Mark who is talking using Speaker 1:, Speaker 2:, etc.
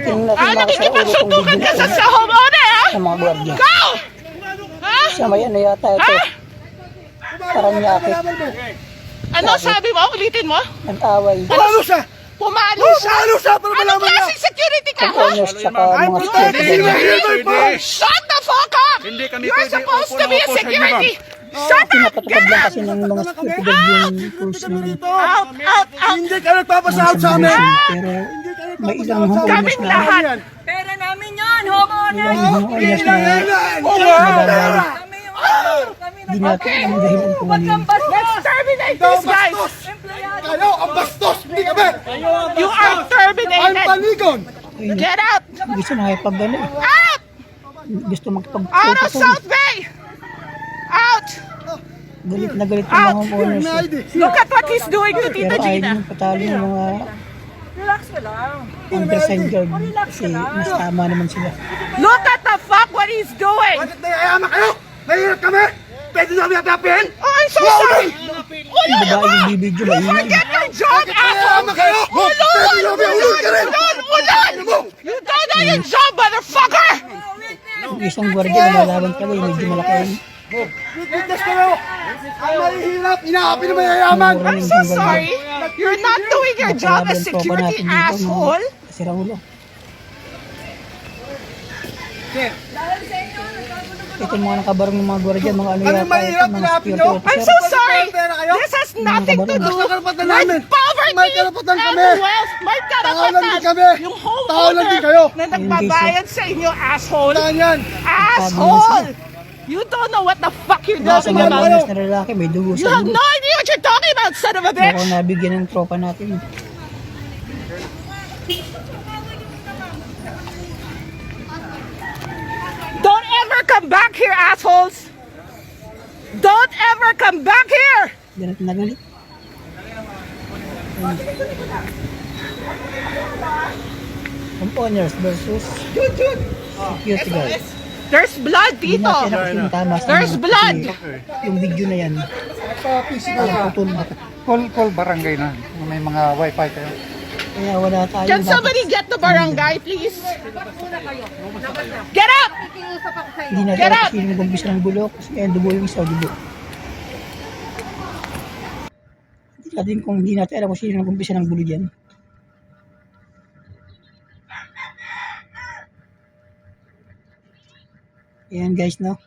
Speaker 1: nakikipagsuntukan ka sa homeowner, ha?
Speaker 2: Sa mga gwardiya.
Speaker 1: Go! Ha?
Speaker 2: Sa may ano yata ito.
Speaker 1: Ha?
Speaker 2: Parang yakit.
Speaker 1: Ano sabi mo? Ulitin mo?
Speaker 2: Nag-away.
Speaker 3: Ano siya?
Speaker 1: Pumalo siya?
Speaker 3: Ano siya? Para
Speaker 1: Anong
Speaker 3: malaman niya.
Speaker 1: klaseng security ka, ha?
Speaker 2: Honest tsaka mga security.
Speaker 1: Shut the fuck up!
Speaker 4: Hindi kami
Speaker 1: You're
Speaker 4: pwede
Speaker 1: supposed to be a
Speaker 4: upo sa inyo,
Speaker 1: security!
Speaker 4: ma'am.
Speaker 1: Shut up!
Speaker 2: Pinapatupad lang kasi ng mga security guard yung rules ng
Speaker 1: Out! Out! Out!
Speaker 3: Hindi ka nagpapasahod sa amin.
Speaker 2: Pero may ilang homeowners
Speaker 1: Kaming
Speaker 2: na
Speaker 1: lahat!
Speaker 5: Pera namin yan, homeowner!
Speaker 2: ilang homeowners na nababalik.
Speaker 5: Kami yung owner! Kami
Speaker 2: Di natin ang dahilan kung ano yun.
Speaker 1: Let's terminate these guys!
Speaker 3: Kayo, ang bastos. Hindi kami.
Speaker 1: You are
Speaker 3: Ang
Speaker 1: terminated!
Speaker 3: panigon.
Speaker 2: Ayun,
Speaker 1: Get out!
Speaker 2: gusto na kayo pag ano eh.
Speaker 1: Out!
Speaker 2: Gusto
Speaker 1: Out of
Speaker 2: magpag-protocol.
Speaker 1: South Bay! Out!
Speaker 2: Galit na galit yung mga homeowners eh.
Speaker 1: Look at what he's doing to
Speaker 2: Pero
Speaker 1: Tita
Speaker 2: ayaw
Speaker 1: Gina.
Speaker 2: nyo patalo yung mga
Speaker 5: Relax ka lang.
Speaker 2: undersigned guard kasi mas tama naman sila.
Speaker 1: Look at the fuck what he's doing!
Speaker 3: Bakit nayayaman kayo? Mahirap kami. Pwede nyo kami atapihin?
Speaker 1: Oh, I'm so sorry!
Speaker 2: Yung babae yung bibidyo ba? Yun
Speaker 1: Forget your job, asshole!
Speaker 3: Nayayaman kayo? Pwede nyo kami ulul ka rin.
Speaker 1: Ulan! You don't know your job, motherfucker!
Speaker 2: yung isang gwardiya lumalaban pala yung medyo malaki yun.
Speaker 3: Witness kayo. Ang mahihirap. Inaapi na mayayaman.
Speaker 1: I'm so sorry. You're not doing your job as security, asshole.
Speaker 2: Kasi Raulo. Ito yung mga nakabarang ng mga gwardiya, mga ano
Speaker 3: Ano
Speaker 2: yata,
Speaker 3: mahirap,
Speaker 2: mga
Speaker 3: inaapin
Speaker 2: security
Speaker 3: nyo?
Speaker 1: I'm
Speaker 2: officer.
Speaker 1: so sorry.
Speaker 3: Pera kayo?
Speaker 1: This has nothing to do
Speaker 3: May karapatan
Speaker 1: with
Speaker 3: namin.
Speaker 1: poverty
Speaker 3: May karapatan
Speaker 1: and
Speaker 3: kami.
Speaker 1: wealth. May
Speaker 3: Tao lang din kami.
Speaker 1: karapatan. Yung
Speaker 3: Tao lang din
Speaker 1: homeowner
Speaker 3: kayo.
Speaker 1: na nagbabayad sa inyo, asshole.
Speaker 3: Saan yan?
Speaker 1: Asshole! You don't know what the fuck you're
Speaker 2: Nasa
Speaker 1: talking
Speaker 2: mga
Speaker 1: about.
Speaker 2: homeless na lalaki, may dugo
Speaker 1: You
Speaker 2: sa
Speaker 1: have
Speaker 2: dugo.
Speaker 1: no idea what you're talking about, son of a bitch!
Speaker 2: Ako nabigyan ng tropa natin.
Speaker 1: Don't ever come back here, assholes! Don't ever come back here!
Speaker 2: Galit na galit. Homeowners versus security guard.
Speaker 1: There's blood,
Speaker 2: Hindi
Speaker 1: Tito!
Speaker 2: natin ako yung tama sa
Speaker 1: There's
Speaker 2: mga-
Speaker 1: blood!
Speaker 2: kasi yung video na yan, putol na.
Speaker 4: Call barangay na. May mga wifi kayo.
Speaker 2: Kaya wala tayo.
Speaker 1: Can
Speaker 2: dapat-
Speaker 1: somebody get the barangay, please? Get up!
Speaker 2: Hindi natin
Speaker 1: Get
Speaker 2: alam
Speaker 1: up!
Speaker 2: kung sino nag-umpisa ng gulo kasi yan, dugo yung isa, dugo. Hindi natin alam kung sino nag-umpisa ng gulo dyan. Ayan guys, no?